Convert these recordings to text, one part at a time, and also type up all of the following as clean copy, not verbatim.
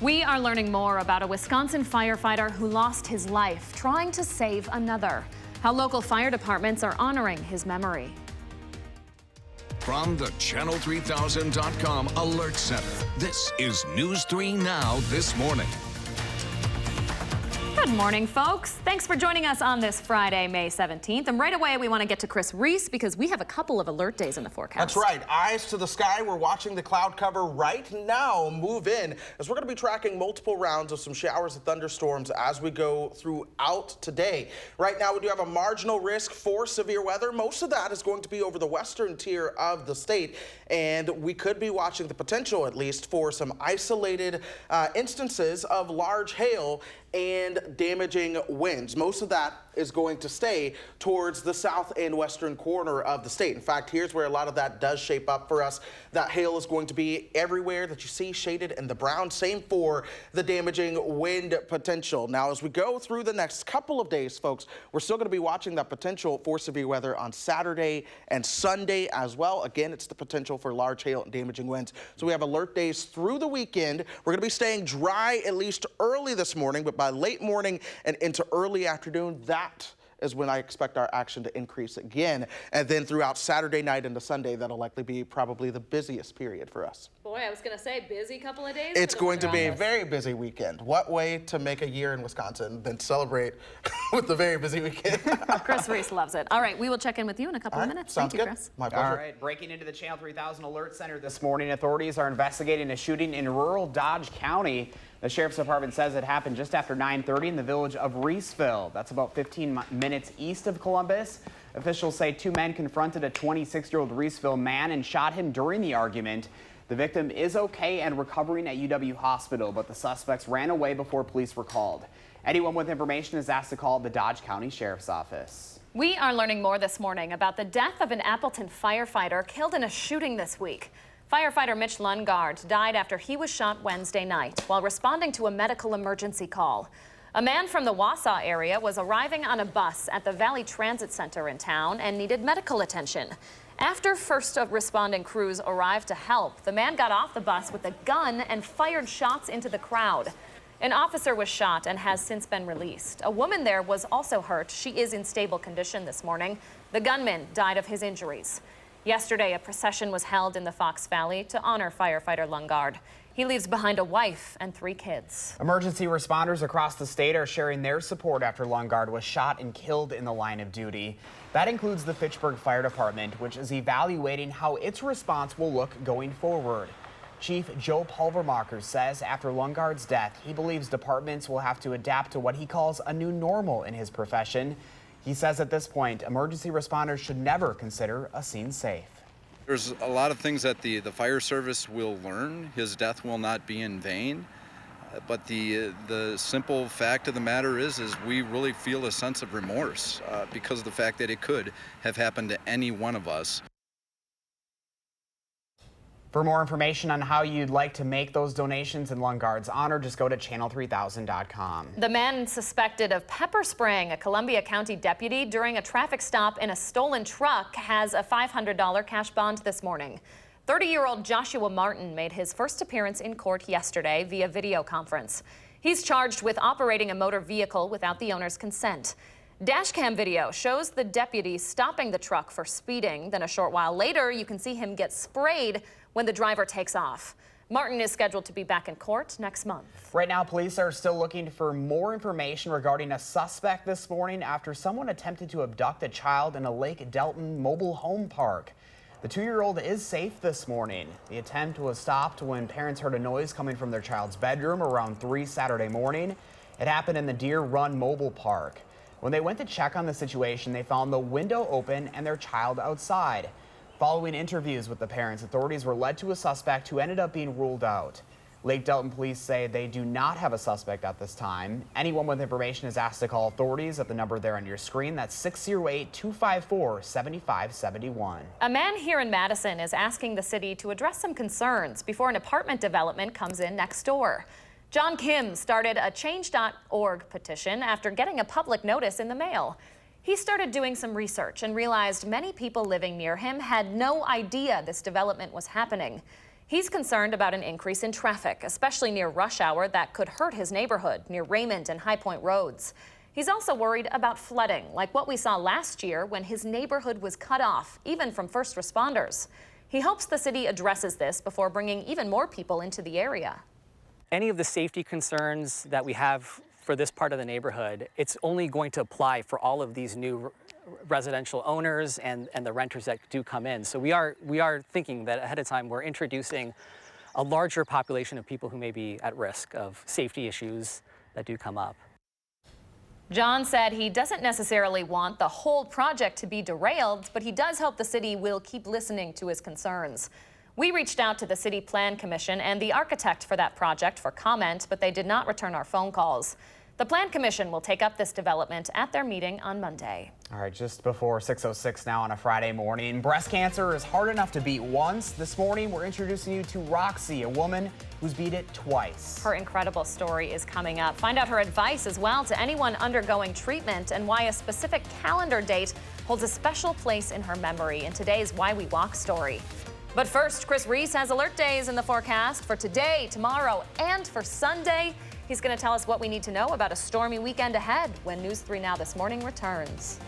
We are learning more about a Wisconsin firefighter who lost his life trying to save another. How local fire departments are honoring his memory. From the Channel3000.com Alert Center, this is News 3 Now this morning. Good morning, folks. Thanks for joining us on this Friday, May 17th. And right away, we want to get to Chris Reese because we have a couple of alert days in the forecast. That's right. Eyes to the sky. We're watching the cloud cover right now move in as we're going to be tracking multiple rounds of some showers and thunderstorms as we go throughout today. Right now, we do have a marginal risk for severe weather. Most of that is going to be over the western tier of the state, and we could be watching the potential, at least, for some isolated instances of large hail and damaging winds. Most of that is going to stay towards the south and western corner of the state. In fact, here's where a lot of that does shape up for us. That hail is going to be everywhere that you see shaded in the brown. Same for the damaging wind potential. Now, as we go through the next couple of days, folks, we're still going to be watching that potential for severe weather on Saturday and Sunday as well. Again, it's the potential for large hail and damaging winds. So we have alert days through the weekend. We're going to be staying dry at least early this morning, but by late morning and into early afternoon, that is when I expect our action to increase again. And then throughout Saturday night into Sunday, that'll likely be probably the busiest period for us. Boy, I was going to say busy couple of days. It's going to be a very busy weekend. What way to make a year in Wisconsin than celebrate with a very busy weekend? Chris Reese loves it. All right, we will check in with you in a couple of minutes. Sounds Thank you, good. Chris. My pleasure. All right, breaking into the Channel 3000 Alert Center this morning, authorities are investigating a shooting in rural Dodge County. The Sheriff's Department says it happened just after 9:30 in the village of Reeseville. That's about 15 minutes east of Columbus. Officials say two men confronted a 26-year-old Reeseville man and shot him during the argument. The victim is okay and recovering at UW Hospital, but the suspects ran away before police were called. Anyone with information is asked to call the Dodge County Sheriff's Office. We are learning more this morning about the death of an Appleton firefighter killed in a shooting this week. Firefighter Mitch Lundgaard died after he was shot Wednesday night while responding to a medical emergency call. A man from the Wausau area was arriving on a bus at the Valley Transit Center in town and needed medical attention. After first responding crews arrived to help, the man got off the bus with a gun and fired shots into the crowd. An officer was shot and has since been released. A woman there was also hurt. She is in stable condition this morning. The gunman died of his injuries. Yesterday, a procession was held in the Fox Valley to honor firefighter Lundgaard. He leaves behind a wife and 3 kids. Emergency responders across the state are sharing their support after Lundgaard was shot and killed in the line of duty. That includes the Fitchburg Fire Department, which is evaluating how its response will look going forward. Chief Joe Pulvermacher says after Lundgaard's death, he believes departments will have to adapt to what he calls a new normal in his profession. He says at this point, emergency responders should never consider a scene safe. There's a lot of things that the fire service will learn. His death will not be in vain. But the simple fact of the matter is we really feel a sense of remorse because of the fact that it could have happened to any one of us. For more information on how you'd like to make those donations in Lundgaard's honor, just go to channel3000.com. The man suspected of pepper spraying a Columbia County deputy during a traffic stop in a stolen truck has a $500 cash bond this morning. 30-year-old Joshua Martin made his first appearance in court yesterday via video conference. He's charged with operating a motor vehicle without the owner's consent. Dashcam video shows the deputy stopping the truck for speeding. Then a short while later, you can see him get sprayed when the driver takes off. Martin is scheduled to be back in court next month. Right now, police are still looking for more information regarding a suspect this morning after someone attempted to abduct a child in a Lake Delton mobile home park. The 2-year-old is safe this morning. The attempt was stopped when parents heard a noise coming from their child's bedroom around 3 Saturday morning. It happened in the Deer Run mobile park. When they went to check on the situation, they found the window open and their child outside. Following interviews with the parents, authorities were led to a suspect who ended up being ruled out. Lake Delton police say they do not have a suspect at this time. Anyone with information is asked to call authorities at the number there on your screen. That's 608-254-7571. A man here in Madison is asking the city to address some concerns before an apartment development comes in next door. John Kim started a Change.org petition after getting a public notice in the mail. He started doing some research and realized many people living near him had no idea this development was happening. He's concerned about an increase in traffic, especially near rush hour that could hurt his neighborhood near Raymond and High Point roads. He's also worried about flooding, like what we saw last year when his neighborhood was cut off, even from first responders. He hopes the city addresses this before bringing even more people into the area. Any of the safety concerns that we have for this part of the neighborhood, it's only going to apply for all of these new residential owners and the renters that do come in. So we are thinking that ahead of time we're introducing a larger population of people who may be at risk of safety issues that do come up. John said he doesn't necessarily want the whole project to be derailed, but he does hope the city will keep listening to his concerns. We reached out to the City Plan Commission and the architect for that project for comment, but they did not return our phone calls. The Plan Commission will take up this development at their meeting on Monday. All right, just before 6:06 now on a Friday morning. Breast cancer is hard enough to beat once. This morning, we're introducing you to Roxy, a woman who's beat it twice. Her incredible story is coming up. Find out her advice as well to anyone undergoing treatment and why a specific calendar date holds a special place in her memory in today's Why We Walk story. But first, Chris Reese has alert days in the forecast for today, tomorrow, and for Sunday. He's going to tell us what we need to know about a stormy weekend ahead when News 3 Now This Morning returns.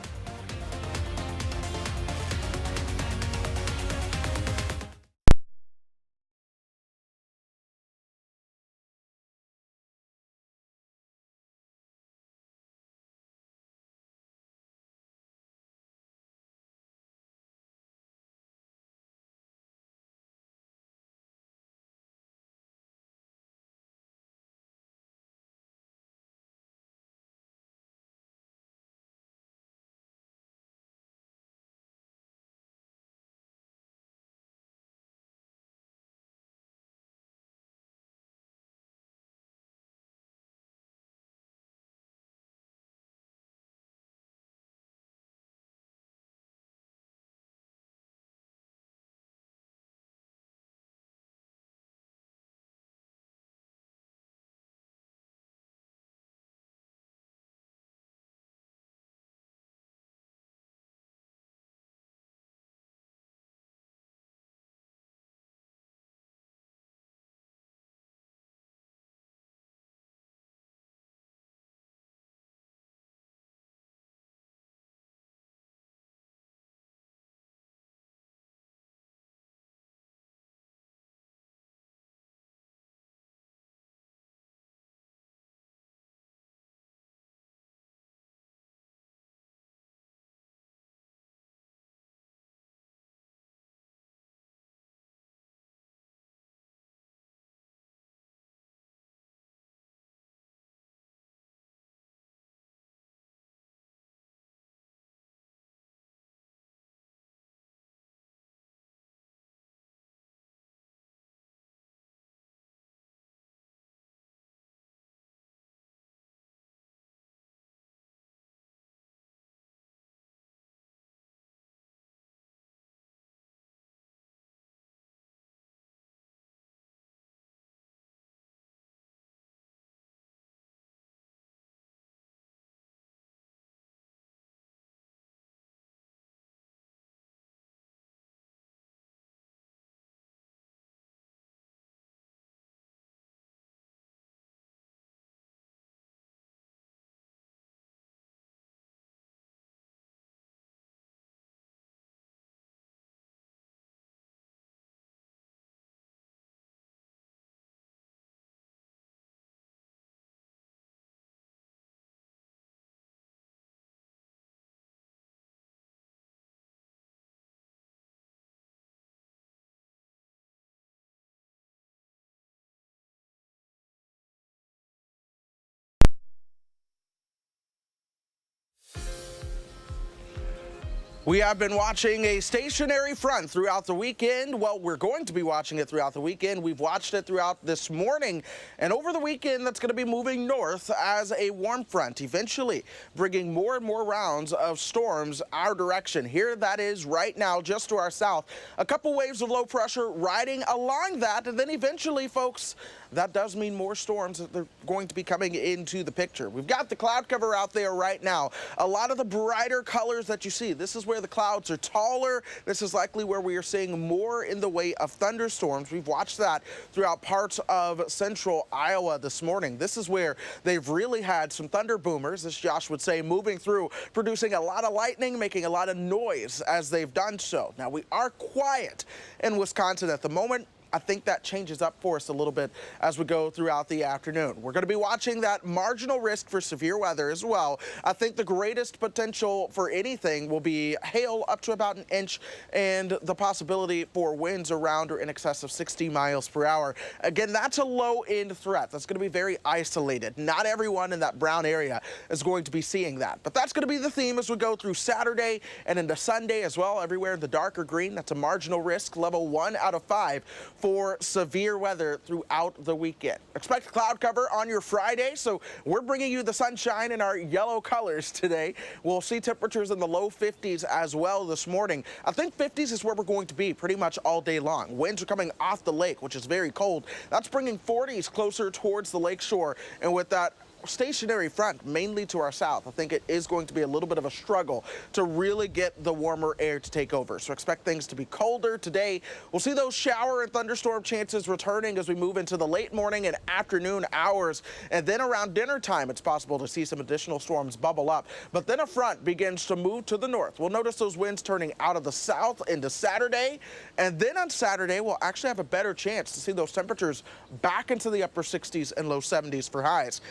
We have been watching a stationary front throughout the weekend. Well, we're going to be watching it throughout the weekend. We've watched it throughout this morning. And over the weekend, that's going to be moving north as a warm front, eventually bringing more and more rounds of storms our direction. Here that is right now, just to our south. A couple waves of low pressure riding along that. And then eventually, folks, that does mean more storms that are going to be coming into the picture. We've got the cloud cover out there right now. A lot of the brighter colors that you see, this is where the clouds are taller. This is likely where we are seeing more in the way of thunderstorms. We've watched that throughout parts of central Iowa this morning. This is where they've really had some thunder boomers, as Josh would say, moving through, producing a lot of lightning, making a lot of noise as they've done so. Now, we are quiet in Wisconsin at the moment. I think that changes up for us a little bit as we go throughout the afternoon. We're going to be watching that marginal risk for severe weather as well. I think the greatest potential for anything will be hail up to about an inch and the possibility for winds around or in excess of 60 miles per hour. Again, that's a low-end threat. That's going to be very isolated. Not everyone in that brown area is going to be seeing that. But that's going to be the theme as we go through Saturday and into Sunday as well. Everywhere in the darker green, that's a marginal risk, level 1 out of 5. For severe weather throughout the weekend. Expect cloud cover on your Friday, so we're bringing you the sunshine in our yellow colors today. We'll see temperatures in the low 50s as well this morning. I think 50s is where we're going to be pretty much all day long. Winds are coming off the lake, which is very cold. That's bringing 40s closer towards the lake shore, and with that stationary front mainly to our south, I think it is going to be a little bit of a struggle to really get the warmer air to take over. So expect things to be colder today. We'll see those shower and thunderstorm chances returning as we move into the late morning and afternoon hours. And then around dinner time, it's possible to see some additional storms bubble up. But then a front begins to move to the north. We'll notice those winds turning out of the south into Saturday. And then on Saturday, we'll actually have a better chance to see those temperatures back into the upper 60s and low 70s for highs.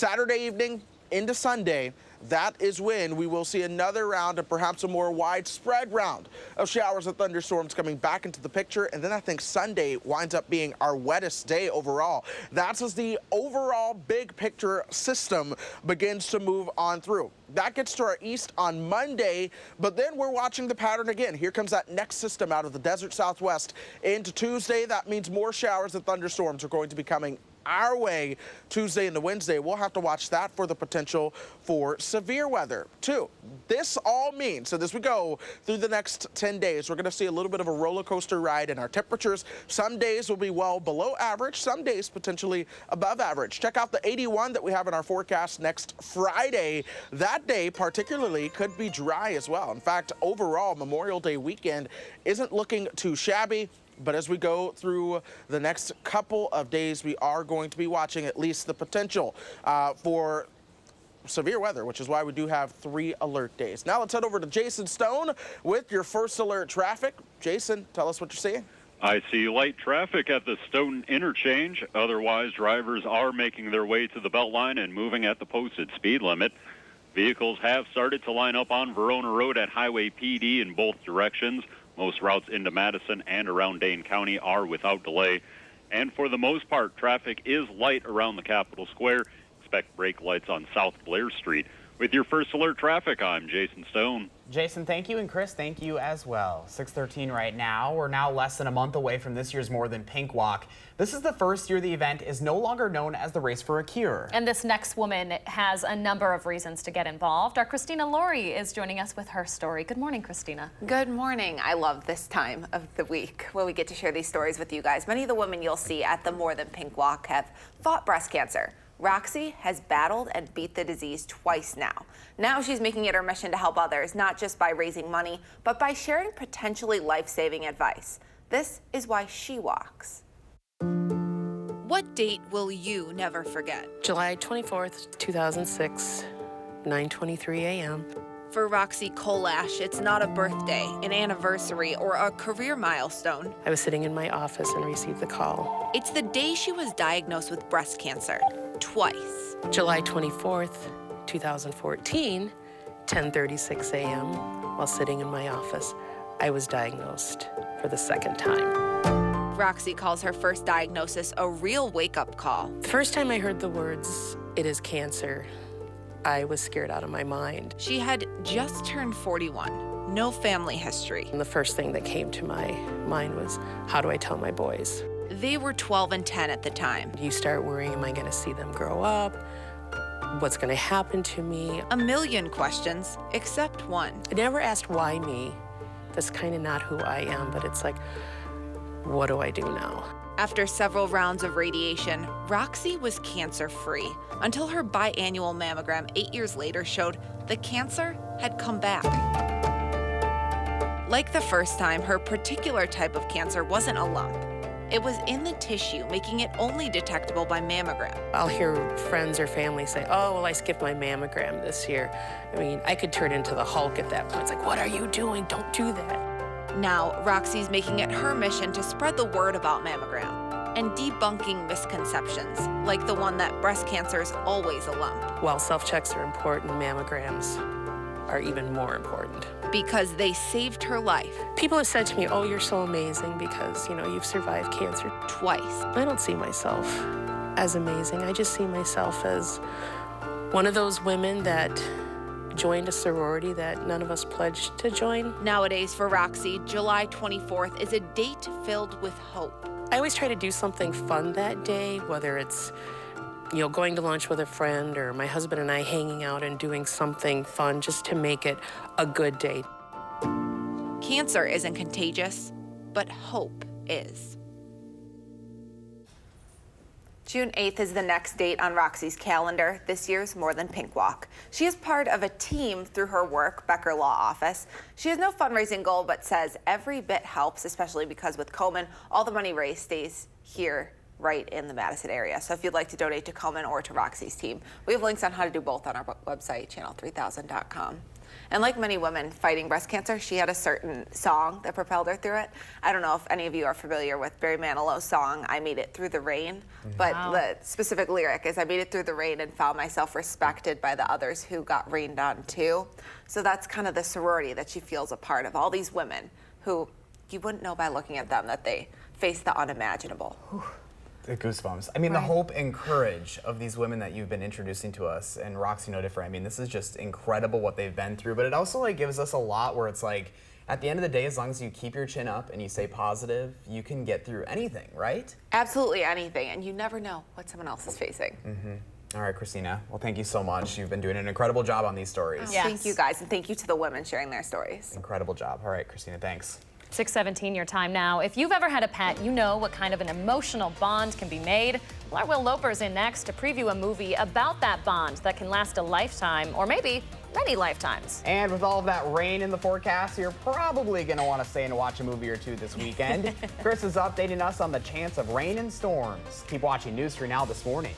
Saturday evening into Sunday, that is when we will see another round and perhaps a more widespread round of showers and thunderstorms coming back into the picture. And then I think Sunday winds up being our wettest day overall. That's as the overall big picture system begins to move on through. That gets to our east on Monday, but then we're watching the pattern again. Here comes that next system out of the desert southwest into Tuesday. That means more showers and thunderstorms are going to be coming our way Tuesday into Wednesday. We'll have to watch that for the potential for severe weather too. This all means, so as we go through the next 10 days, we're going to see a little bit of a roller coaster ride in our temperatures. Some days will be well below average, some days potentially above average. Check out the 81 that we have in our forecast next Friday. That day particularly could be dry as well. In fact, overall Memorial Day weekend isn't looking too shabby. But as we go through the next couple of days, we are going to be watching at least the potential for severe weather, which is why we do have 3 alert days. Now let's head over to Jason Stone with your first alert traffic. Jason, tell us what you're seeing. I see light traffic at the Stoughton interchange. Otherwise, drivers are making their way to the Beltline and moving at the posted speed limit. Vehicles have started to line up on Verona Road at Highway PD in both directions. Most routes into Madison and around Dane County are without delay. And for the most part, traffic is light around the Capitol Square. Expect brake lights on South Blair Street. With your first alert traffic, I'm Jason Stone. Jason, thank you, and Chris, thank you as well. 6:13 right now. We're now less than a month away from this year's More Than Pink Walk. This is the first year the event is no longer known as the Race for a Cure. And this next woman has a number of reasons to get involved. Our Christina Laurie is joining us with her story. Good morning, Christina. Good morning. I love this time of the week when we get to share these stories with you guys. Many of the women you'll see at the More Than Pink Walk have fought breast cancer. Roxy has battled and beat the disease twice now. Now she's making it her mission to help others, not just by raising money, but by sharing potentially life-saving advice. This is why she walks. What date will you never forget? July 24th, 2006, 9:23 a.m. For Roxy Kolash, it's not a birthday, an anniversary, or a career milestone. I was sitting in my office and received the call. It's the day she was diagnosed with breast cancer, twice. July 24th, 2014, 10:36 a.m., while sitting in my office, I was diagnosed for the second time. Roxy calls her first diagnosis a real wake-up call. The first time I heard the words, "It is cancer," I was scared out of my mind. She had just turned 41, no family history. And the first thing that came to my mind was, how do I tell my boys? They were 12 and 10 at the time. You start worrying, am I going to see them grow up? What's going to happen to me? A million questions, except one. I never asked why me. That's kind of not who I am, but it's like, what do I do now? After several rounds of radiation, Roxy was cancer-free until her biannual mammogram 8 years later showed the cancer had come back. Like the first time, her particular type of cancer wasn't a lump. It was in the tissue, making it only detectable by mammogram. I'll hear friends or family say, oh, well, I skipped my mammogram this year. I mean, I could turn into the Hulk at that point. It's like, what are you doing? Don't do that. Now, Roxy's making it her mission to spread the word about mammogram and debunking misconceptions, like the one that breast cancer is always a lump. While self-checks are important, mammograms are even more important. Because they saved her life. People have said to me, oh, you're so amazing because, you've survived cancer. Twice. I don't see myself as amazing. I just see myself as one of those women that joined a sorority that none of us pledged to join. Nowadays for Roxy, July 24th is a date filled with hope. I always try to do something fun that day, whether it's going to lunch with a friend or my husband and I hanging out and doing something fun just to make it a good day. Cancer isn't contagious, but hope is. June 8th is the next date on Roxy's calendar, this year's More Than Pink Walk. She is part of a team through her work, Becker Law Office. She has no fundraising goal, but says every bit helps, especially because with Komen, all the money raised stays here right in the Madison area. So if you'd like to donate to Komen or to Roxy's team, we have links on how to do both on our website, channel3000.com. And like many women fighting breast cancer, she had a certain song that propelled her through it. I don't know if any of you are familiar with Barry Manilow's song, I Made It Through the Rain, but the specific lyric is, I made it through the rain and found myself respected by the others who got rained on too. So that's kind of the sorority that she feels a part of, all these women who you wouldn't know by looking at them that they face the unimaginable. The goosebumps. I mean, the hope and courage of these women that you've been introducing to us, and Roxy no different. I mean, this is just incredible what they've been through, but it also gives us a lot where it's like, at the end of the day, as long as you keep your chin up and you stay positive, you can get through anything, right? Absolutely anything, and you never know what someone else is facing. All right, Christina. Well, thank you so much. You've been doing an incredible job on these stories. Yes. Thank you guys, and thank you to the women sharing their stories. Incredible job. All right, Christina, thanks. 6:17 your time now. If you've ever had a pet, you know what kind of an emotional bond can be made. Well, our Will Loper's in next to preview a movie about that bond that can last a lifetime, or maybe many lifetimes. And with all of that rain in the forecast, you're probably going to want to stay and watch a movie or two this weekend. Chris is updating us on the chance of rain and storms. Keep watching News 3 Now this morning.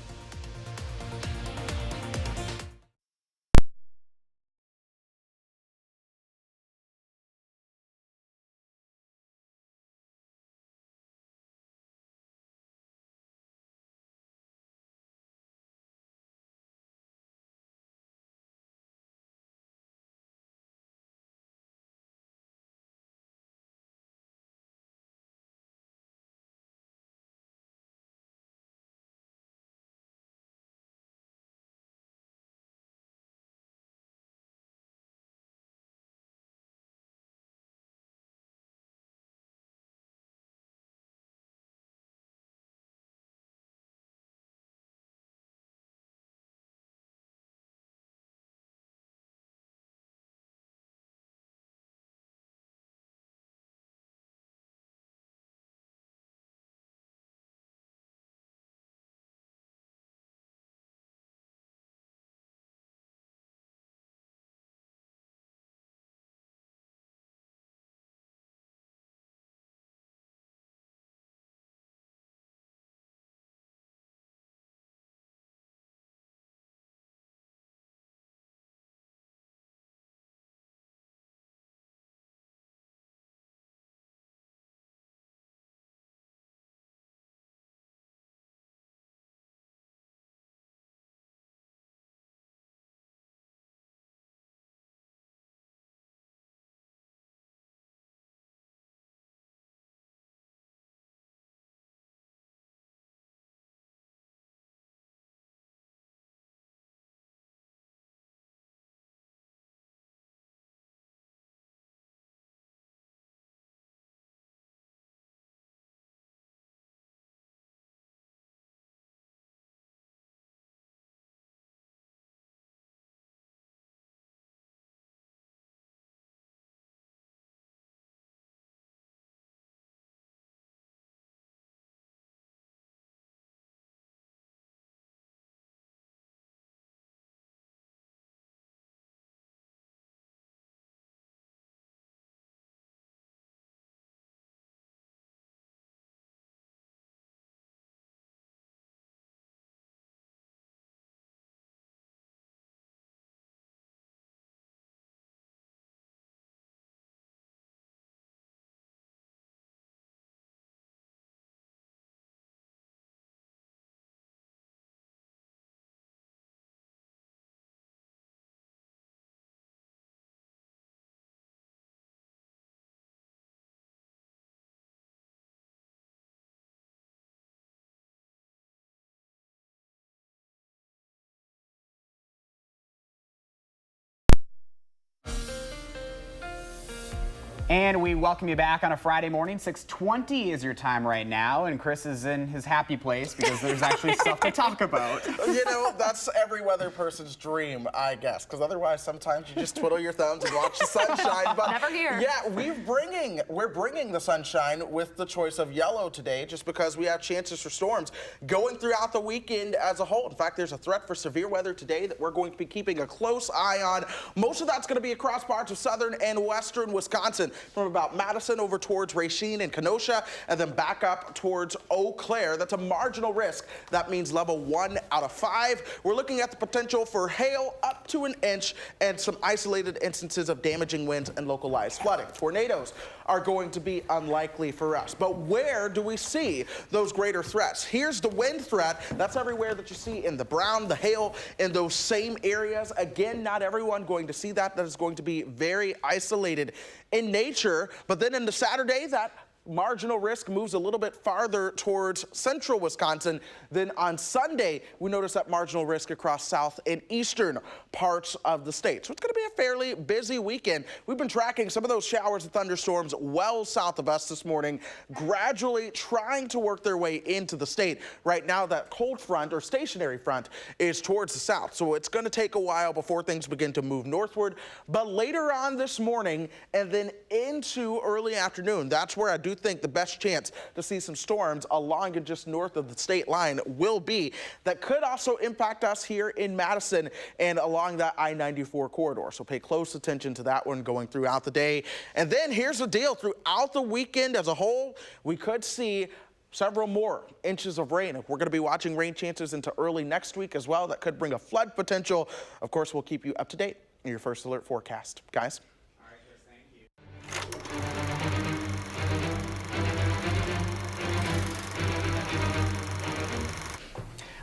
And we welcome you back on a Friday morning. 6:20 is your time right now, and Chris is in his happy place because there's actually stuff to talk about. You know, that's every weather person's dream, I guess, because otherwise sometimes you just twiddle your thumbs and watch the sunshine. But never here. Yeah, we're bringing the sunshine with the choice of yellow today, just because we have chances for storms going throughout the weekend as a whole. In fact, there's a threat for severe weather today that we're going to be keeping a close eye on. Most of that's going to be across parts of southern and western Wisconsin, from about Madison over towards Racine and Kenosha, and then back up towards Eau Claire. That's a marginal risk. That means level 1 out of 5. We're looking at the potential for hail up to an inch and some isolated instances of damaging winds and localized flooding. Tornadoes are going to be unlikely for us. But where do we see those greater threats? Here's the wind threat. That's everywhere that you see in the brown, the hail, in those same areas. Again, not everyone going to see that. That is going to be very isolated in nature. But then in the Saturday, that marginal risk moves a little bit farther towards central Wisconsin. Then on Sunday, we notice that marginal risk across south and eastern parts of the state. So it's going to be a fairly busy weekend. We've been tracking some of those showers and thunderstorms well south of us this morning, gradually trying to work their way into the state. Right now, that cold front or stationary front is towards the south. So it's going to take a while before things begin to move northward. But later on this morning and then into early afternoon, that's where I do think the best chance to see some storms along and just north of the state line will be. That could also impact us here in Madison and along that I-94 corridor. So pay close attention to that one going throughout the day. And then here's the deal. Throughout the weekend as a whole, we could see several more inches of rain. We're going to be watching rain chances into early next week as well. That could bring a flood potential. Of course, we'll keep you up to date in your first alert forecast. Guys? All right, Chris, thank you.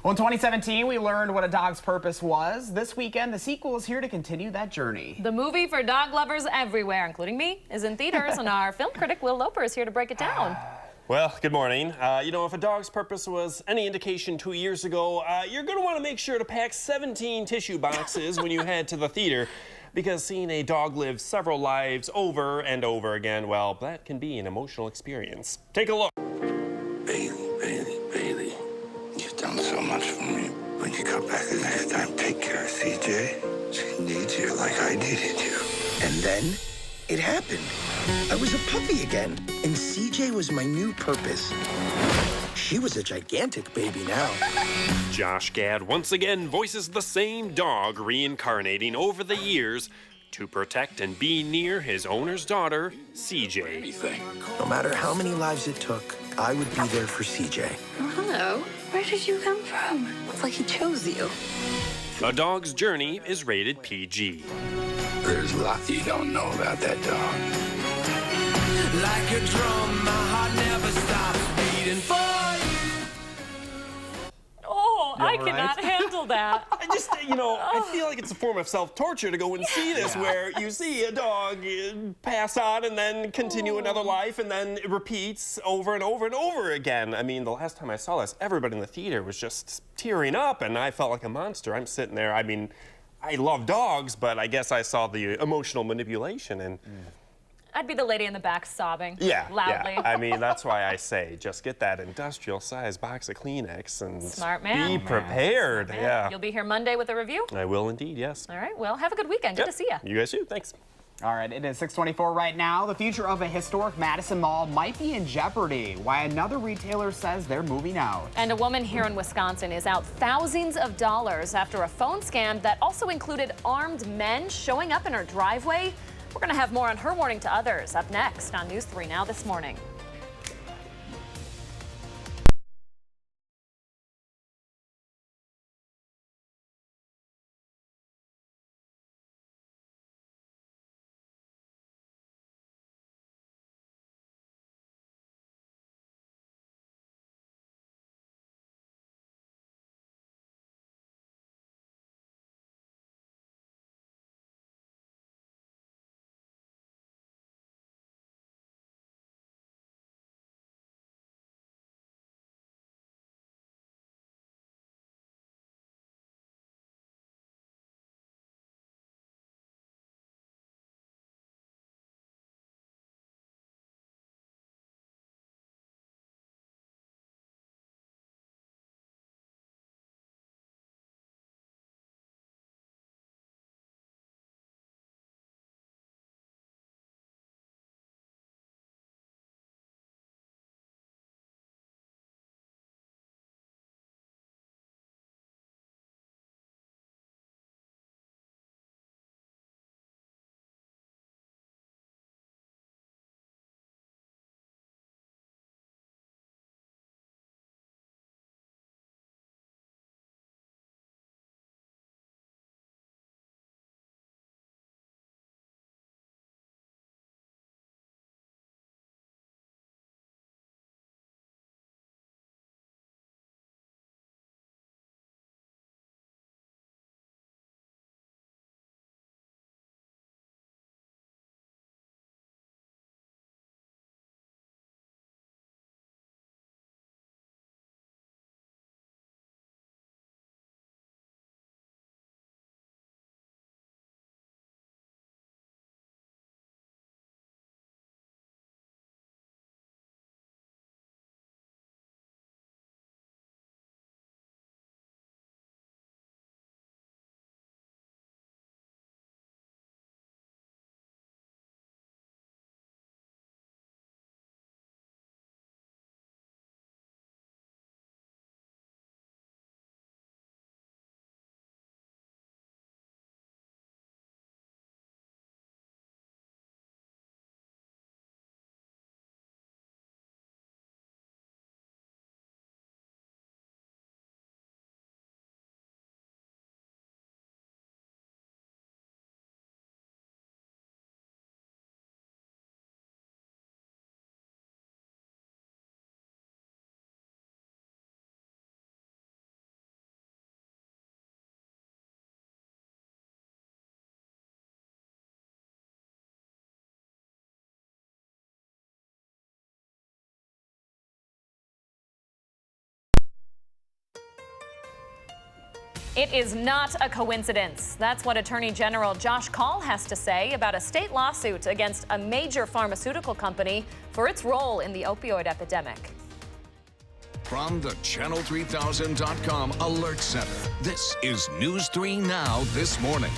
Well, in 2017, we learned what a dog's purpose was. This weekend, the sequel is here to continue that journey. The movie for dog lovers everywhere, including me, is in theaters, and our film critic Will Loper is here to break it down. Well, good morning. You know, if a dog's purpose was any indication 2 years ago, you're going to want to make sure to pack 17 tissue boxes when you head to the theater, because seeing a dog live several lives over and over again, well, that can be an emotional experience. Take a look. Bailey, you've done so much for me. When you come back the next time, take care of CJ. She needs you like I needed you. And then it happened. I was a puppy again, and CJ was my new purpose. She was a gigantic baby now. Josh Gad once again voices the same dog reincarnating over the years to protect and be near his owner's daughter, CJ. No matter how many lives it took, I would be there for CJ. Oh, hello. Where did you come from? Looks like he chose you. A Dog's Journey is rated PG. There's a lot you don't know about that dog. Like a drum, my heart never stops beating for you. Oh, I cannot handle that. I just, you know, I feel like it's a form of self-torture to go and see this, where you see a dog pass on and then continue another life, and then it repeats over and over and over again. I mean, the last time I saw this, everybody in the theater was just tearing up, and I felt like a monster. I'm sitting there, I mean, I love dogs, but I guess I saw the emotional manipulation, and I'd be the lady in the back sobbing loudly. Yeah. I mean, that's why I say just get that industrial-sized box of Kleenex and Smart man. be prepared. Smart man. Yeah. You'll be here Monday with a review? I will indeed, yes. All right, well, have a good weekend. Good to see you. You guys too. Thanks. All right, it is 6:24 right now. The future of a historic Madison mall might be in jeopardy. Why another retailer says they're moving out. And a woman here in Wisconsin is out thousands of dollars after a phone scam that also included armed men showing up in her driveway. We're going to have more on her warning to others up next on News 3 Now this morning. It is not a coincidence. That's what Attorney General Josh Kaul has to say about a state lawsuit against a major pharmaceutical company for its role in the opioid epidemic. From the Channel3000.com Alert Center, this is News 3 Now this morning.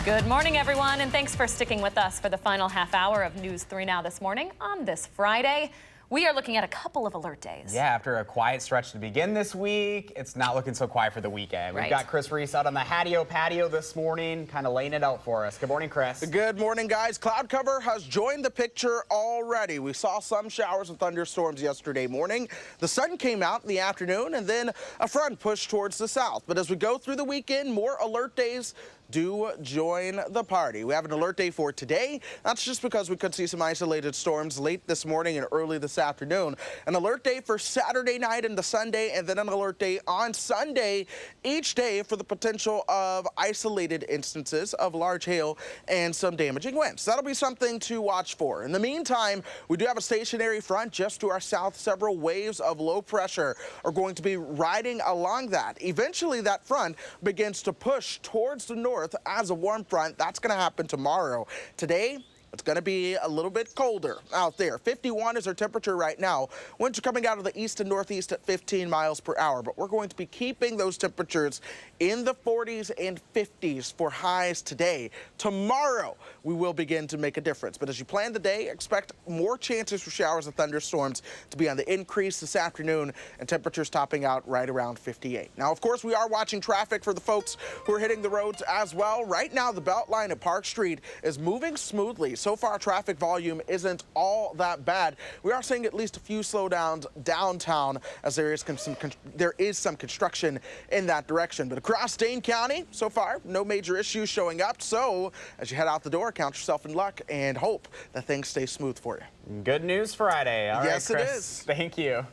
Good morning, everyone, and thanks for sticking with us for the final half hour of News 3 Now this morning on this Friday. We are looking at a couple of alert days. Yeah, after a quiet stretch to begin this week, it's not looking so quiet for the weekend. We've got Chris Reese out on the patio this morning, kind of laying it out for us. Good morning, Chris. Good morning, guys. Cloud cover has joined the picture already. We saw some showers and thunderstorms yesterday morning. The sun came out in the afternoon, and then a front pushed towards the south. But as we go through the weekend, more alert days do join the party. We have an alert day for today. That's just because we could see some isolated storms late this morning and early this afternoon. An alert day for Saturday night into Sunday, and then an alert day on Sunday, each day for the potential of isolated instances of large hail and some damaging winds. That'll be something to watch for. In the meantime, we do have a stationary front just to our south. Several waves of low pressure are going to be riding along that. Eventually, that front begins to push towards the north as a warm front. That's going to happen tomorrow. Today, it's going to be a little bit colder out there. 51 is our temperature right now. Winds are coming out of the east and northeast at 15 miles per hour, but we're going to be keeping those temperatures in the 40s and 50s for highs today. Tomorrow, we will begin to make a difference, but as you plan the day, expect more chances for showers and thunderstorms to be on the increase this afternoon, and temperatures topping out right around 58. Now, of course, we are watching traffic for the folks who are hitting the roads as well. Right now, the Beltline at Park Street is moving smoothly. So far, traffic volume isn't all that bad. We are seeing at least a few slowdowns downtown as there is some construction in that direction. But across Dane County, so far, no major issues showing up. So as you head out the door, count yourself in luck and hope that things stay smooth for you. Good news Friday. All yes, right, Chris, it is. Thank you.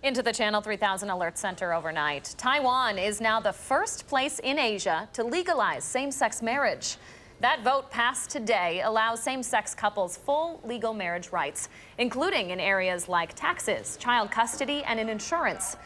Into the Channel 3000 Alert Center overnight. Taiwan is now the first place in Asia to legalize same-sex marriage. That vote passed today allows same-sex couples full legal marriage rights, including in areas like taxes, child custody, and in insurance.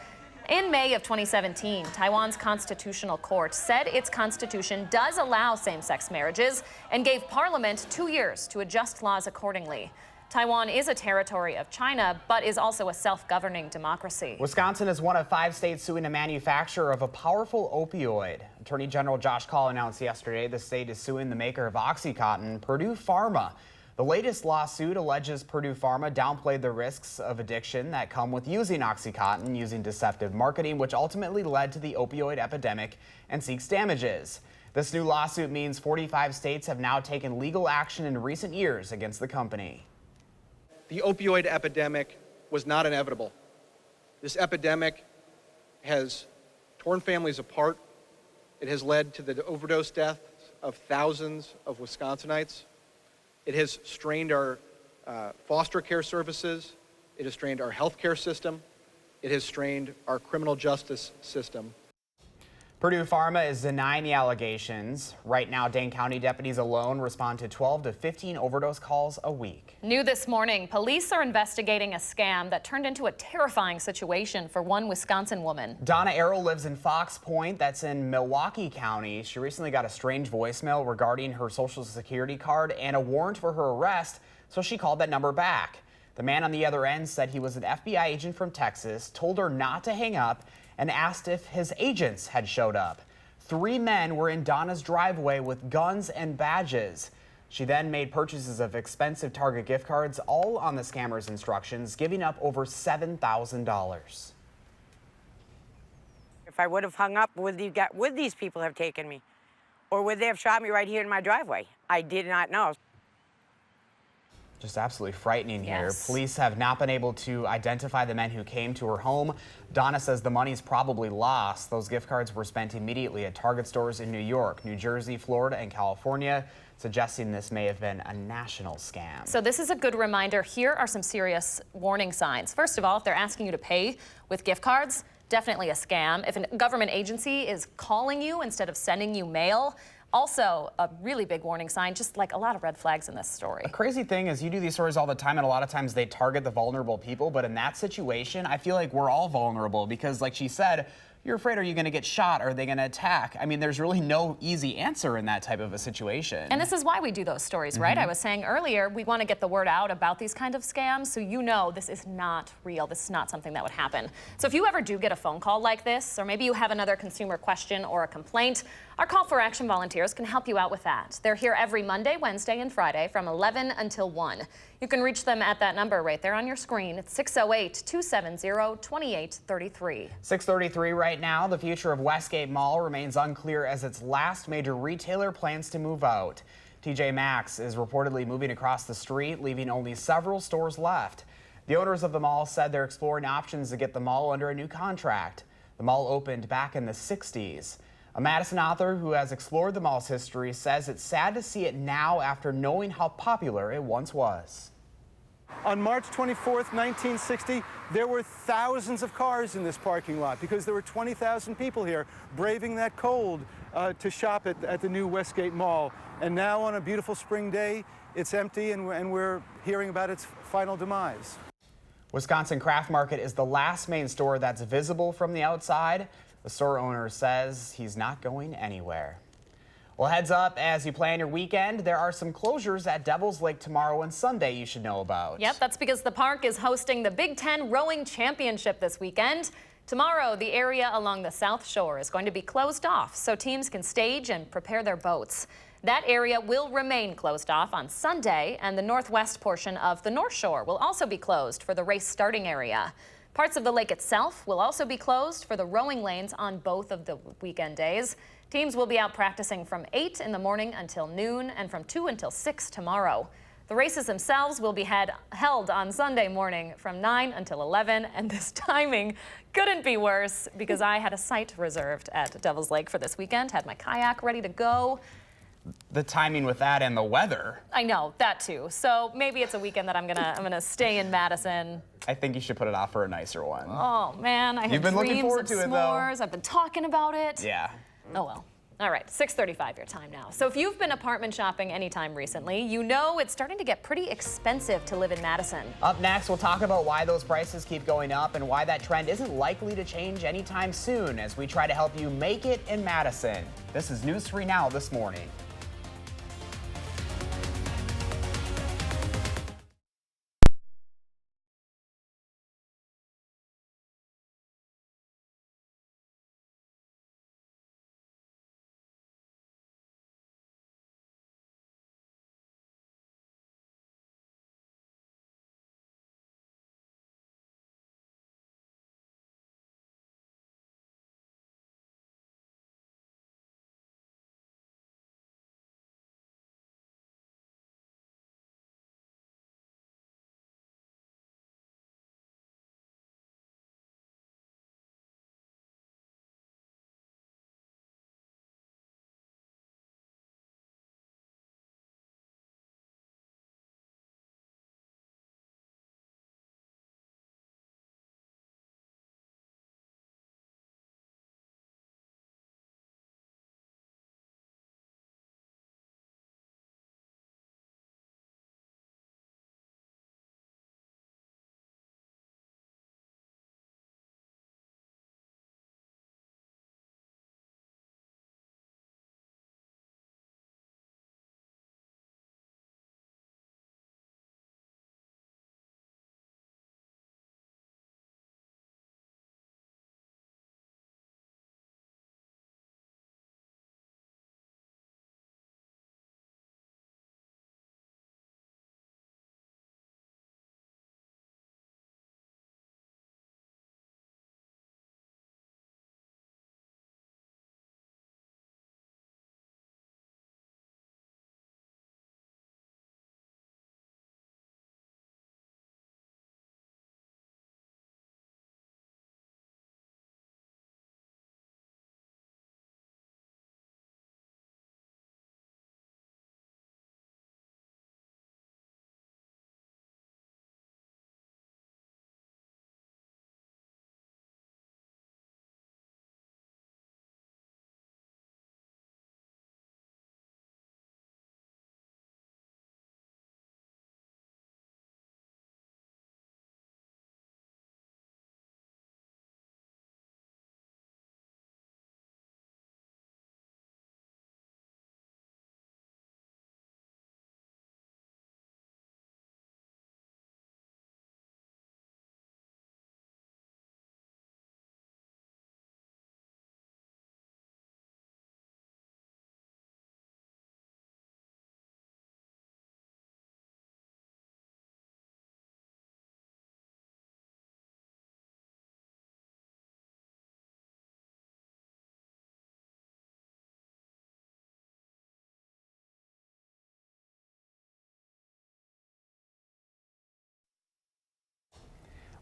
In May of 2017, Taiwan's constitutional court said its constitution does allow same-sex marriages and gave parliament 2 years to adjust laws accordingly. Taiwan is a territory of China, but is also a self-governing democracy. Wisconsin is one of 5 states suing a manufacturer of a powerful opioid. Attorney General Josh Kaul announced yesterday the state is suing the maker of OxyContin, Purdue Pharma. The latest lawsuit alleges Purdue Pharma downplayed the risks of addiction that come with using OxyContin using deceptive marketing, which ultimately led to the opioid epidemic, and seeks damages. This new lawsuit means 45 states have now taken legal action in recent years against the company. The opioid epidemic was not inevitable. This epidemic has torn families apart. It has led to the overdose deaths of thousands of Wisconsinites. It has strained our foster care services. It has strained our healthcare system. It has strained our criminal justice system. Purdue Pharma is denying the allegations. Right now, Dane County deputies alone respond to 12 to 15 overdose calls a week. New this morning, police are investigating a scam that turned into a terrifying situation for one Wisconsin woman. Donna Arrow lives in Fox Point, that's in Milwaukee County. She recently got a strange voicemail regarding her Social Security card and a warrant for her arrest, so she called that number back. The man on the other end said he was an FBI agent from Texas, told her not to hang up, and asked if his agents had showed up. 3 men were in Donna's driveway with guns and badges. She then made purchases of expensive Target gift cards, all on the scammer's instructions, giving up over $7,000. If I would have hung up, would these people have taken me? Or would they have shot me right here in my driveway? I did not know. Just absolutely frightening here. Yes. Police have not been able to identify the men who came to her home. Donna says the money's probably lost. Those gift cards were spent immediately at Target stores in New York, New Jersey, Florida, and California, suggesting this may have been a national scam. So this is a good reminder. Here are some serious warning signs. First of all, if they're asking you to pay with gift cards, definitely a scam. If a government agency is calling you instead of sending you mail, also a really big warning sign, just like a lot of red flags in this story. The crazy thing is you do these stories all the time, and a lot of times they target the vulnerable people, but in that situation, I feel like we're all vulnerable because, like she said, you're afraid, are you going to get shot? Are they going to attack? I mean, there's really no easy answer in that type of a situation. And this is why we do those stories, right? I was saying earlier, we want to get the word out about these kind of scams so you know this is not real. This is not something that would happen. So if you ever do get a phone call like this, or maybe you have another consumer question or a complaint, our Call for Action volunteers can help you out with that. They're here every Monday, Wednesday, and Friday from 11 until 1. You can reach them at that number right there on your screen. It's 608-270-2833. 6:33 right now. The future of Westgate Mall remains unclear as its last major retailer plans to move out. TJ Maxx is reportedly moving across the street, leaving only several stores left. The owners of the mall said they're exploring options to get the mall under a new contract. The mall opened back in the 60s. A Madison author who has explored the mall's history says it's sad to see it now after knowing how popular it once was. On March 24th, 1960, there were thousands of cars in this parking lot because there were 20,000 people here braving that cold to shop at the new Westgate Mall. And now on a beautiful spring day, it's empty and we're hearing about its final demise. Wisconsin Craft Market is the last main store that's visible from the outside. The store owner says he's not going anywhere. Well, heads up, as you plan your weekend, there are some closures at Devil's Lake tomorrow and Sunday you should know about. Yep, that's because the park is hosting the Big Ten Rowing Championship this weekend. Tomorrow, the area along the South Shore is going to be closed off so teams can stage and prepare their boats. That area will remain closed off on Sunday, and the northwest portion of the North Shore will also be closed for the race starting area. Parts of the lake itself will also be closed for the rowing lanes on both of the weekend days. Teams will be out practicing from 8 in the morning until noon and from 2 until 6 tomorrow. The races themselves will be held on Sunday morning from 9 until 11, and this timing couldn't be worse because I had a site reserved at Devil's Lake for this weekend, had my kayak ready to go. The timing with that and the weather. I know, that too. So maybe it's a weekend that I'm gonna stay in Madison. I think you should put it off for a nicer one. Oh man, I You've had been looking dreams forward of to it, though. s'mores. I've been talking about it. Yeah. Oh well. All right, 6:35 your time now. So if you've been apartment shopping anytime recently, you know it's starting to get pretty expensive to live in Madison. Up next, we'll talk about why those prices keep going up and why that trend isn't likely to change anytime soon as we try to help you make it in Madison. This is News 3 Now this morning.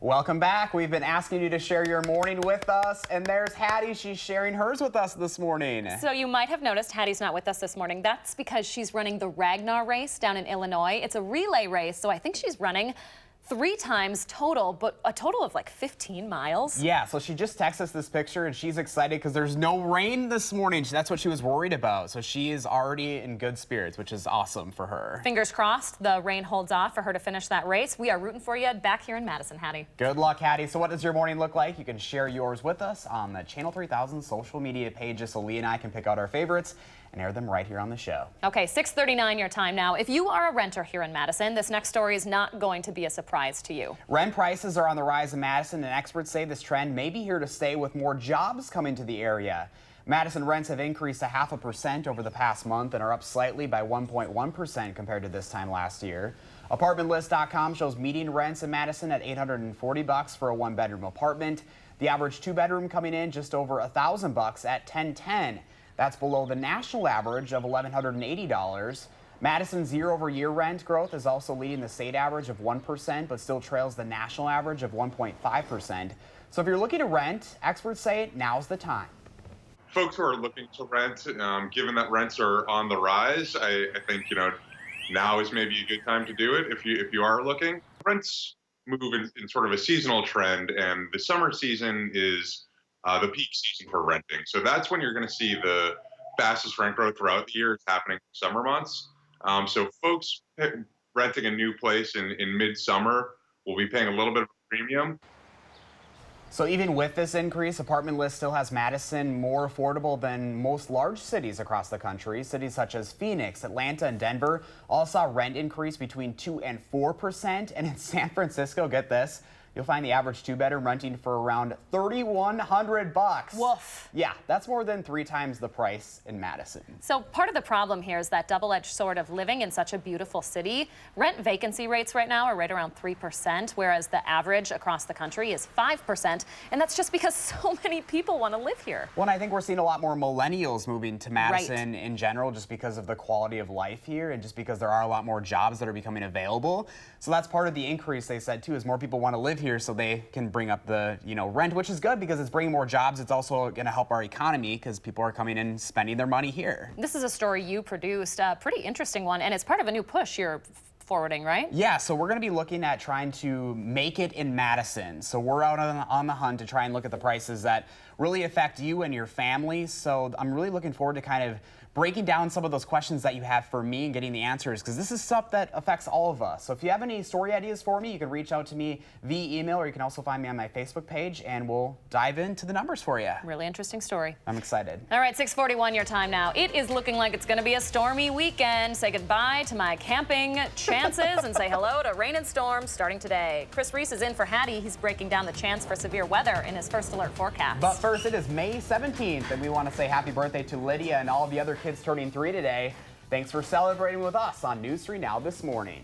Welcome back. We've been asking you to share your morning with us, and there's Hattie. She's sharing hers with us this morning. So you might have noticed Hattie's not with us this morning. That's because she's running the Ragnar race down in Illinois. It's a relay race, so I think she's running 3 times total, but a total of like 15 miles. Yeah, so she just texted us this picture and she's excited because there's no rain this morning. That's what she was worried about. So she is already in good spirits, which is awesome for her. Fingers crossed the rain holds off for her to finish that race. We are rooting for you back here in Madison, Hattie. Good luck, Hattie. So what does your morning look like? You can share yours with us on the Channel 3000 social media pages so Lee and I can pick out our favorites and air them right here on the show. Okay, 6:39 your time now. If you are a renter here in Madison, this next story is not going to be a surprise to you. Rent prices are on the rise in Madison, and experts say this trend may be here to stay with more jobs coming to the area. Madison rents have increased 0.5% over the past month and are up slightly by 1.1% compared to this time last year. ApartmentList.com shows median rents in Madison at $840 for a 1-bedroom apartment. The average 2-bedroom coming in just over $1,000 at $1,010. That's below the national average of $1,180. Madison's year-over-year rent growth is also leading the state average of 1%, but still trails the national average of 1.5%. So if you're looking to rent, experts say now's the time. Folks who are looking to rent, given that rents are on the rise, I think now is maybe a good time to do it if you are looking. Rents move in sort of a seasonal trend, and the summer season is the peak season for renting. So that's when you're going to see the fastest rent growth throughout the year. It's happening in summer months. So folks renting a new place in midsummer will be paying a little bit of a premium. So even with this increase, Apartment List still has Madison more affordable than most large cities across the country. Cities such as Phoenix, Atlanta, and Denver all saw rent increase between 2 and 4%. And in San Francisco, get this, you'll find the average 2-bedroom renting for around $3,100. Woof. Yeah, that's more than 3 times the price in Madison. So part of the problem here is that double-edged sword of living in such a beautiful city. Rent vacancy rates right now are right around 3%, whereas the average across the country is 5%. And that's just because so many people want to live here. Well, I think we're seeing a lot more millennials moving to Madison in general, just because of the quality of life here and just because there are a lot more jobs that are becoming available. So that's part of the increase, they said, too, is more people want to live here so they can bring up the rent, which is good because it's bringing more jobs. It's also going to help our economy because people are coming in and spending their money here. This is a story you produced, a pretty interesting one, and it's part of a new push you're forwarding, right? Yeah, so we're going to be looking at trying to make it in Madison. So we're out on the hunt to try and look at the prices that really affect you and your family. So I'm really looking forward to kind of breaking down some of those questions that you have for me and getting the answers, because this is stuff that affects all of us. So if you have any story ideas for me, you can reach out to me via email, or you can also find me on my Facebook page, and we'll dive into the numbers for you. Really interesting story. I'm excited. All right, 6:41 your time now. It is looking like it's going to be a stormy weekend. Say goodbye to my camping chances and say hello to rain and storms starting today. Chris Reese is in for Hattie. He's breaking down the chance for severe weather in his first alert forecast. But first, it is May 17th, and we want to say happy birthday to Lydia and all of the other kids turning 3 today. Thanks for celebrating with us on News 3 Now this morning.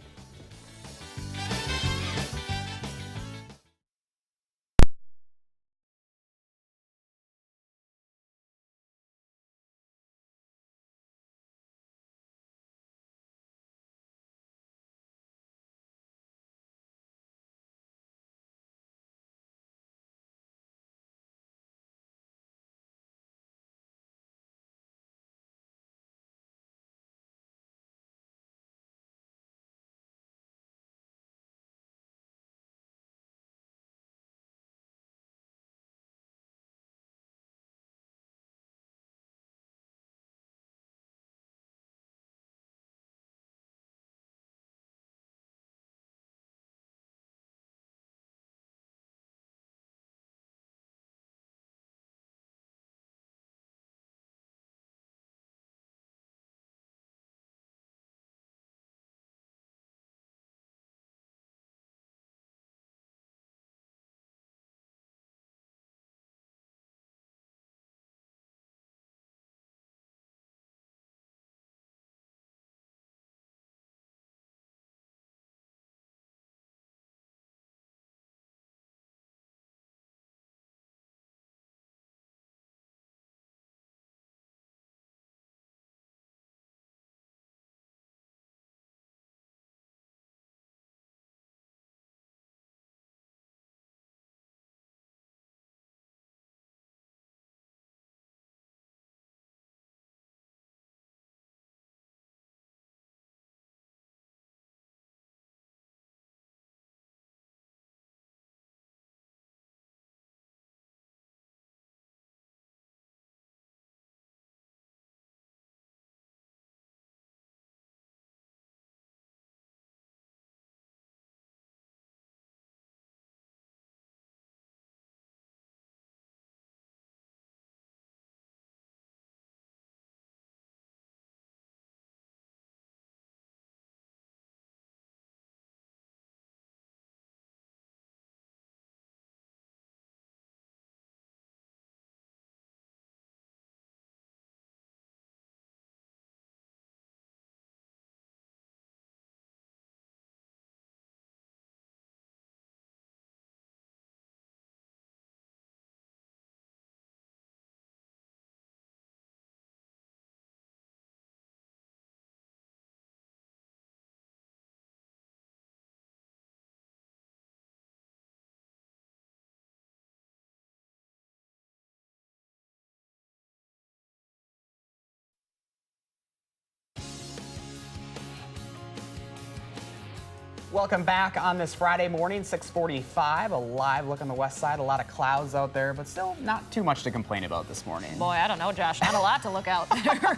Welcome back on this Friday morning, 6:45. A live look on the west side. A lot of clouds out there, but still not too much to complain about this morning. Boy, I don't know, Josh. Not a lot to look out there.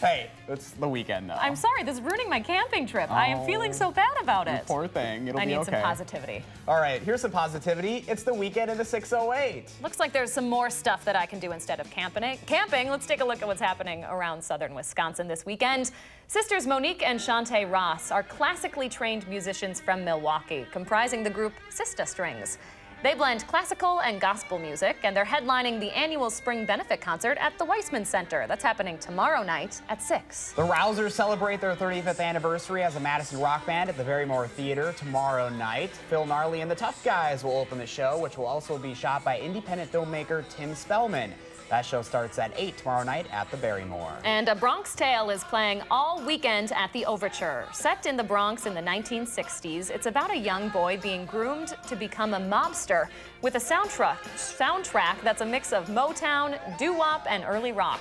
Hey, it's the weekend, though. I'm sorry. This is ruining my camping trip. I am feeling so bad about it. Poor thing. It'll I be need okay. some positivity. All right, here's some positivity. It's the weekend of the 608. Looks like there's some more stuff that I can do instead of camping. Let's take a look at what's happening around southern Wisconsin this weekend. Sisters Monique and Shantae Ross are classically trained musicians from Milwaukee, comprising the group Sista Strings. They blend classical and gospel music, and they're headlining the annual spring benefit concert at the Weissman Center. That's happening tomorrow night at 6. The Rousers celebrate their 35th anniversary as a Madison rock band at the Barrymore Theater tomorrow night. Phil Gnarly and the Tough Guys will open the show, which will also be shot by independent filmmaker Tim Spellman. That show starts at 8 tomorrow night at the Barrymore. And A Bronx Tale is playing all weekend at the Overture. Set in the Bronx in the 1960s, it's about a young boy being groomed to become a mobster with a soundtrack that's a mix of Motown, doo-wop, and early rock.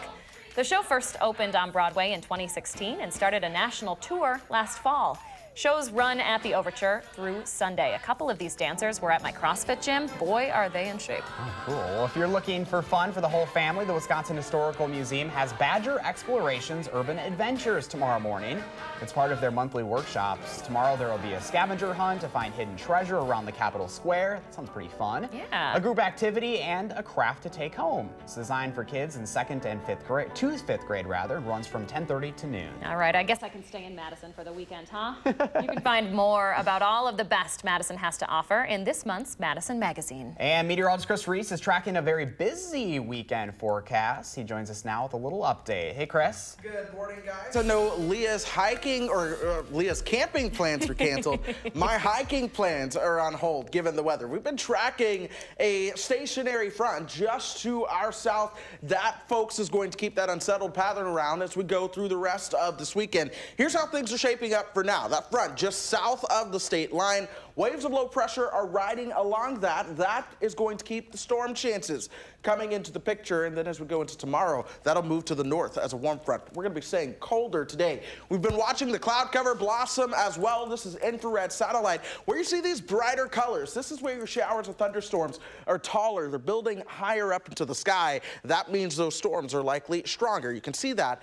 The show first opened on Broadway in 2016 and started a national tour last fall. Shows run at the Overture through Sunday. A couple of these dancers were at my CrossFit gym. Boy, are they in shape. Oh, cool. Well, if you're looking for fun for the whole family, the Wisconsin Historical Museum has Badger Explorations Urban Adventures tomorrow morning. It's part of their monthly workshops. Tomorrow there will be a scavenger hunt to find hidden treasure around the Capitol Square. That sounds pretty fun. Yeah. A group activity and a craft to take home. It's designed for kids in 2nd and 5th grade, to 5th grade rather, and runs from 10:30 to noon. All right, I guess I can stay in Madison for the weekend, huh? You can find more about all of the best Madison has to offer in this month's Madison Magazine. And meteorologist Chris Reese is tracking a very busy weekend forecast. He joins us now with a little update. Hey, Chris. Good morning, guys. So no, Leah's hiking or Leah's camping plans are canceled. My hiking plans are on hold given the weather. We've been tracking a stationary front just to our south. That, folks, is going to keep that unsettled pattern around as we go through the rest of this weekend. Here's how things are shaping up for now. That front just south of the state line. Waves of low pressure are riding along that. That is going to keep the storm chances coming into the picture. And then as we go into tomorrow, that'll move to the north as a warm front. We're going to be staying colder today. We've been watching the cloud cover blossom as well. This is infrared satellite where you see these brighter colors. This is where your showers and thunderstorms are taller. They're building higher up into the sky. That means those storms are likely stronger. You can see that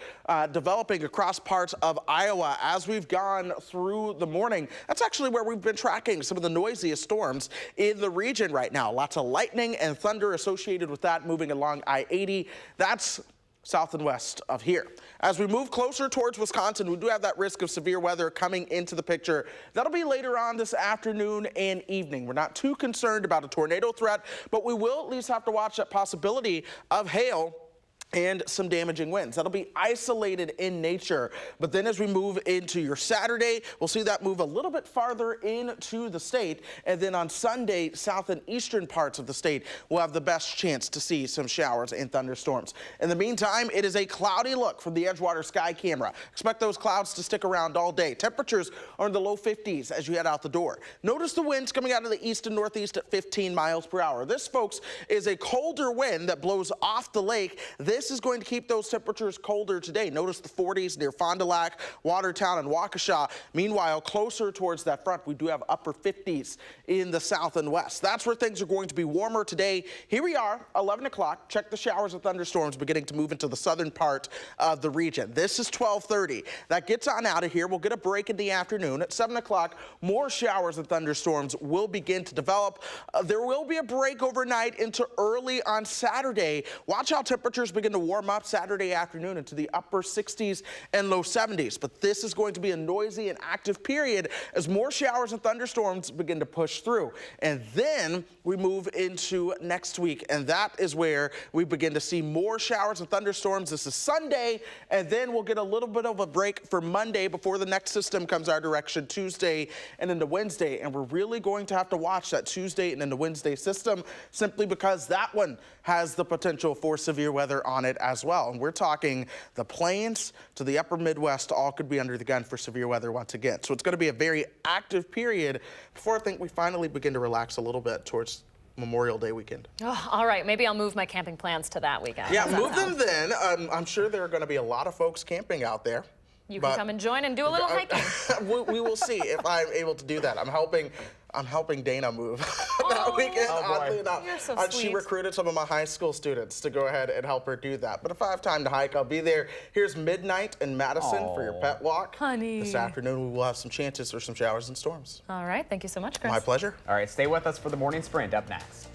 developing across parts of Iowa as we've gone through the morning. That's actually where we've been tracking some of the noisiest storms in the region right now. Lots of lightning and thunder associated with that moving along I-80. That's south and west of here. As we move closer towards Wisconsin, we do have that risk of severe weather coming into the picture. That'll be later on this afternoon and evening. We're not too concerned about a tornado threat, but we will at least have to watch that possibility of hail and some damaging winds. That'll be isolated in nature. But then as we move into your Saturday, we'll see that move a little bit farther into the state. And then on Sunday, south and eastern parts of the state, we'll have the best chance to see some showers and thunderstorms. In the meantime, it is a cloudy look from the Edgewater Sky Camera. Expect those clouds to stick around all day. Temperatures are in the low 50s as you head out the door. Notice the winds coming out of the east and northeast at 15 miles per hour. This, folks, is a colder wind that blows off the lake. This is going to keep those temperatures colder today. Notice the 40s near Fond du Lac, Watertown, and Waukesha. Meanwhile, closer towards that front, we do have upper 50s in the south and west. That's where things are going to be warmer today. Here we are, 11 o'clock. Check the showers and thunderstorms beginning to move into the southern part of the region. This is 12:30. That gets on out of here. We'll get a break in the afternoon. At 7 o'clock, more showers and thunderstorms will begin to develop. There will be a break overnight into early on Saturday. Watch how temperatures begin to warm up Saturday afternoon into the upper 60s and low 70s. But this is going to be a noisy and active period as more showers and thunderstorms begin to push through. And then we move into next week, and that is where we begin to see more showers and thunderstorms. This is Sunday, and then we'll get a little bit of a break for Monday before the next system comes our direction Tuesday and into Wednesday. And we're really going to have to watch that Tuesday and into Wednesday system simply because that one has the potential for severe weather on it as well. And we're talking the plains to the upper Midwest all could be under the gun for severe weather once again. So it's going to be a very active period before I think we finally begin to relax a little bit towards Memorial Day weekend. Oh, all right, maybe I'll move my camping plans to that weekend. Yeah, move them then. I'm sure there are going to be a lot of folks camping out there. You can come and join and do a little hiking. We will see if I'm able to do that. I'm helping Dana move that weekend. Oddly enough, You're so she sweet. recruited some of my high school students to go ahead and help her do that. But if I have time to hike, I'll be there. Here's Midnight in Madison for your pet walk. Honey. This afternoon, we will have some chances for some showers and storms. All right. Thank you so much, Chris. My pleasure. All right, stay with us for the morning sprint up next.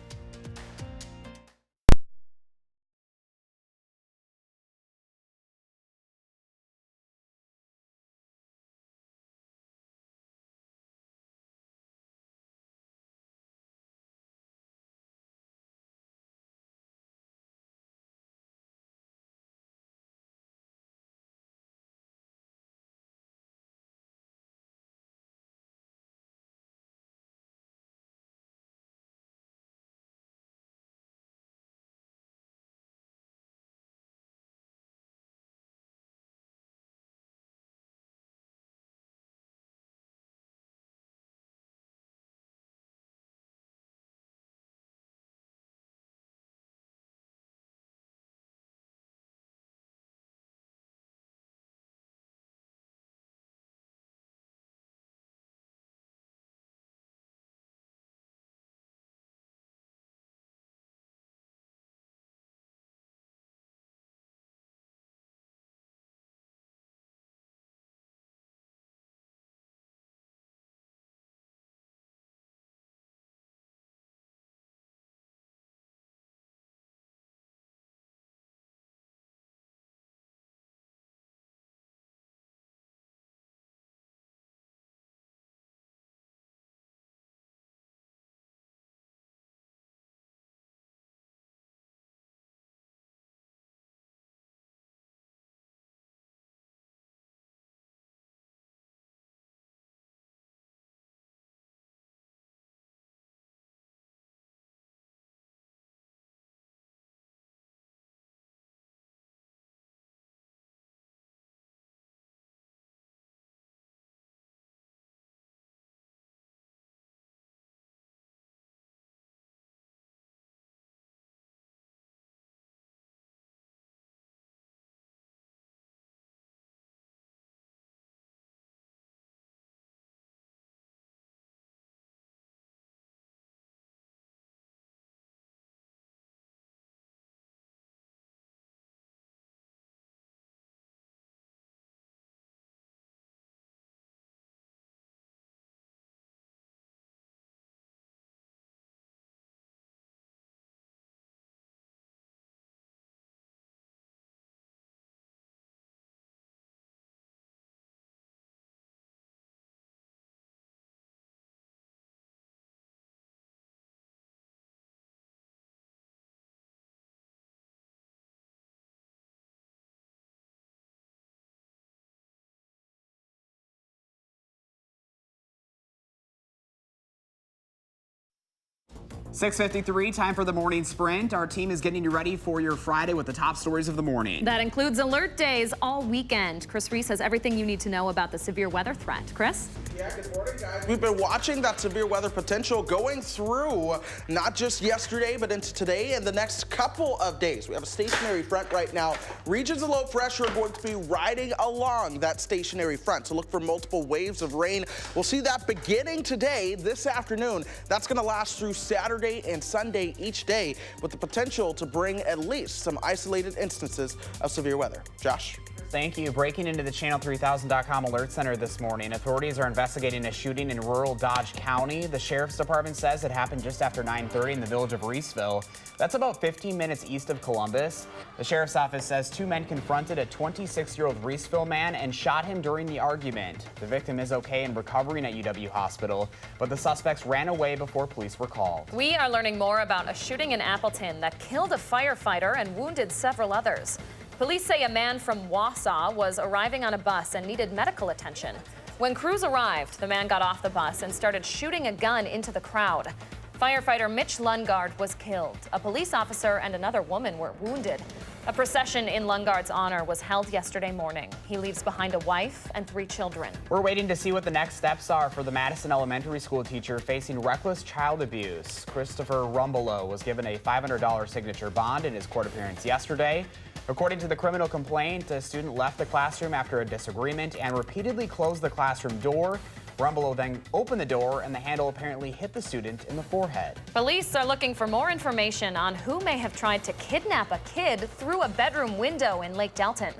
.53, time for the morning sprint. Our team is getting you ready for your Friday with the top stories of the morning. That includes alert days all weekend. Chris Reese has everything you need to know about the severe weather threat. Chris? Yeah, good morning, guys. We've been watching that severe weather potential going through not just yesterday, but into today and the next couple of days. We have a stationary front right now. Regions of low pressure are going to be riding along that stationary front. So look for multiple waves of rain. We'll see that beginning today, this afternoon. That's going to last through Saturday and Sunday each day, with the potential to bring at least some isolated instances of severe weather. Josh? Thank you. Breaking into the Channel3000.com Alert Center this morning. Authorities are investigating a shooting in rural Dodge County. The Sheriff's Department says it happened just after 9:30 in the village of Reeseville. That's about 15 minutes east of Columbus. The Sheriff's Office says two men confronted a 26-year-old Reeseville man and shot him during the argument. The victim is okay and recovering at UW Hospital, but the suspects ran away before police were called. We are learning more about a shooting in Appleton that killed a firefighter and wounded several others. Police say a man from Wausau was arriving on a bus and needed medical attention. When crews arrived, the man got off the bus and started shooting a gun into the crowd. Firefighter Mitch Lundgaard was killed. A police officer and another woman were wounded. A procession in Lundgaard's honor was held yesterday morning. He leaves behind a wife and 3 children. We're waiting to see what the next steps are for the Madison elementary school teacher facing reckless child abuse. Christopher Rumbelow was given a $500 signature bond in his court appearance yesterday. According to the criminal complaint, a student left the classroom after a disagreement and repeatedly closed the classroom door. Rumbelow then opened the door and the handle apparently hit the student in the forehead. Police are looking for more information on who may have tried to kidnap a kid through a bedroom window in Lake Delton.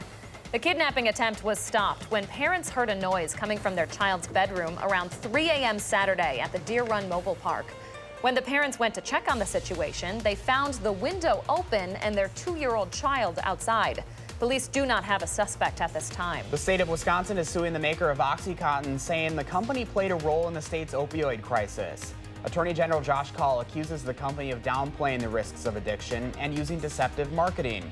The kidnapping attempt was stopped when parents heard a noise coming from their child's bedroom around 3 a.m. Saturday at the Deer Run Mobile Park. When the parents went to check on the situation, they found the window open and their 2-year-old child outside. Police do not have a suspect at this time. The state of Wisconsin is suing the maker of OxyContin, saying the company played a role in the state's opioid crisis. Attorney General Josh Kaul accuses the company of downplaying the risks of addiction and using deceptive marketing.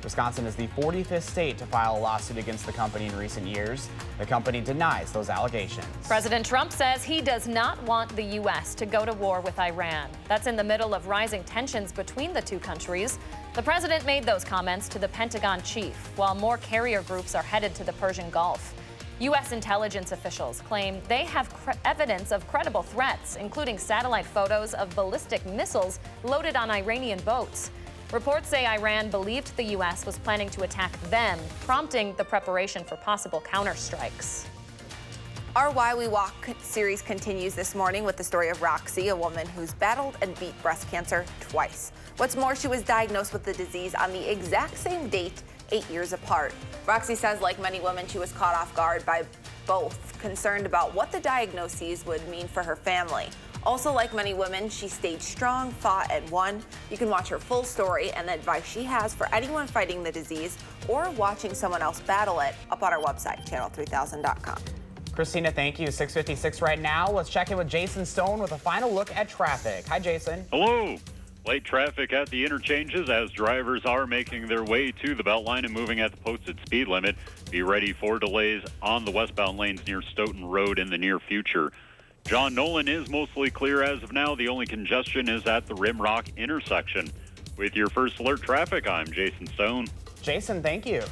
Wisconsin is the 45th state to file a lawsuit against the company in recent years. The company denies those allegations. President Trump says he does not want the U.S. to go to war with Iran. That's in the middle of rising tensions between the two countries. The president made those comments to the Pentagon chief, while more carrier groups are headed to the Persian Gulf. U.S. intelligence officials claim they have evidence of credible threats, including satellite photos of ballistic missiles loaded on Iranian boats. Reports say Iran believed the U.S. was planning to attack them, prompting the preparation for possible counterstrikes. Our Why We Walk series continues this morning with the story of Roxy, a woman who's battled and beat breast cancer twice. What's more, she was diagnosed with the disease on the exact same date, 8 years apart. Roxy says, like many women, she was caught off guard by both, concerned about what the diagnoses would mean for her family. Also, like many women, she stayed strong, fought, and won. You can watch her full story and the advice she has for anyone fighting the disease or watching someone else battle it up on our website, channel3000.com. Christina, thank you. 6:56 right now. Let's check in with Jason Stone with a final look at traffic. Hi, Jason. Hello. Late traffic at the interchanges as drivers are making their way to the Beltline and moving at the posted speed limit. Be ready for delays on the westbound lanes near Stoughton Road in the near future. John Nolan is mostly clear as of now. The only congestion is at the Rimrock intersection. With your first alert traffic, I'm Jason Stone. Jason, thank you.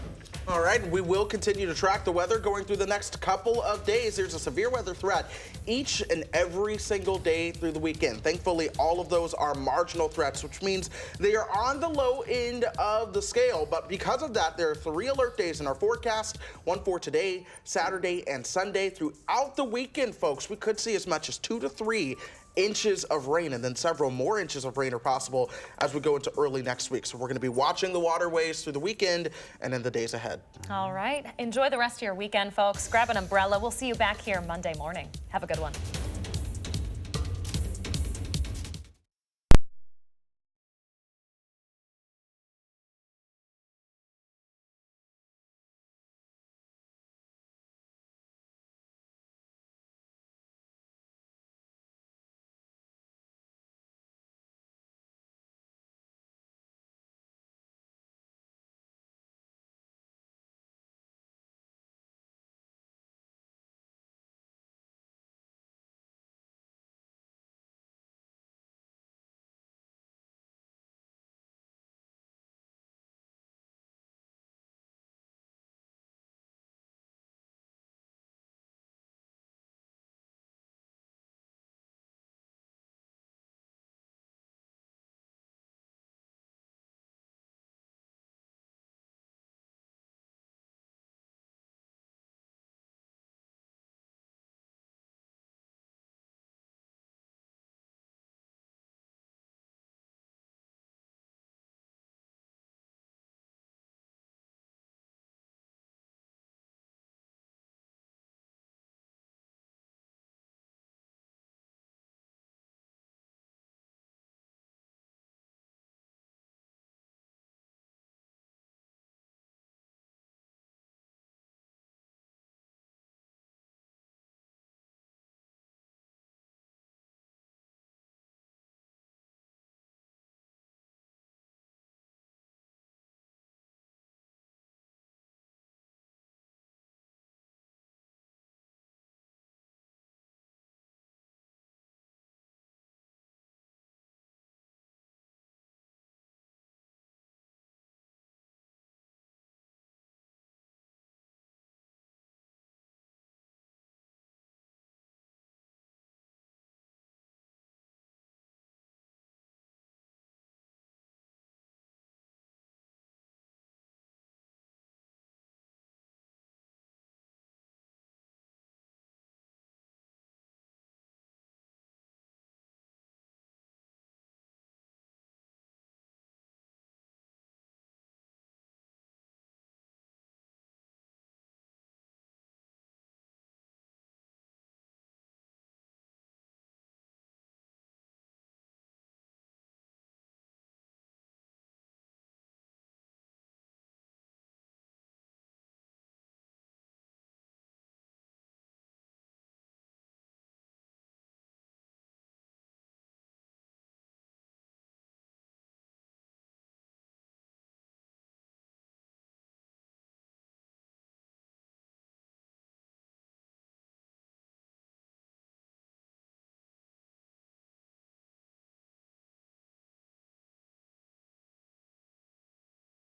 All right, we will continue to track the weather going through the next couple of days. There's a severe weather threat each and every single day through the weekend. Thankfully, all of those are marginal threats, which means they are on the low end of the scale. But because of that, there are 3 alert days in our forecast, one for today, Saturday, and Sunday. Throughout the weekend, folks, we could see as much as 2 to 3 inches of rain, and then several more inches of rain are possible as we go into early next week. So we're going to be watching the waterways through the weekend and in the days ahead. All right. Enjoy the rest of your weekend, folks. Grab an umbrella. We'll see you back here Monday morning. Have a good one.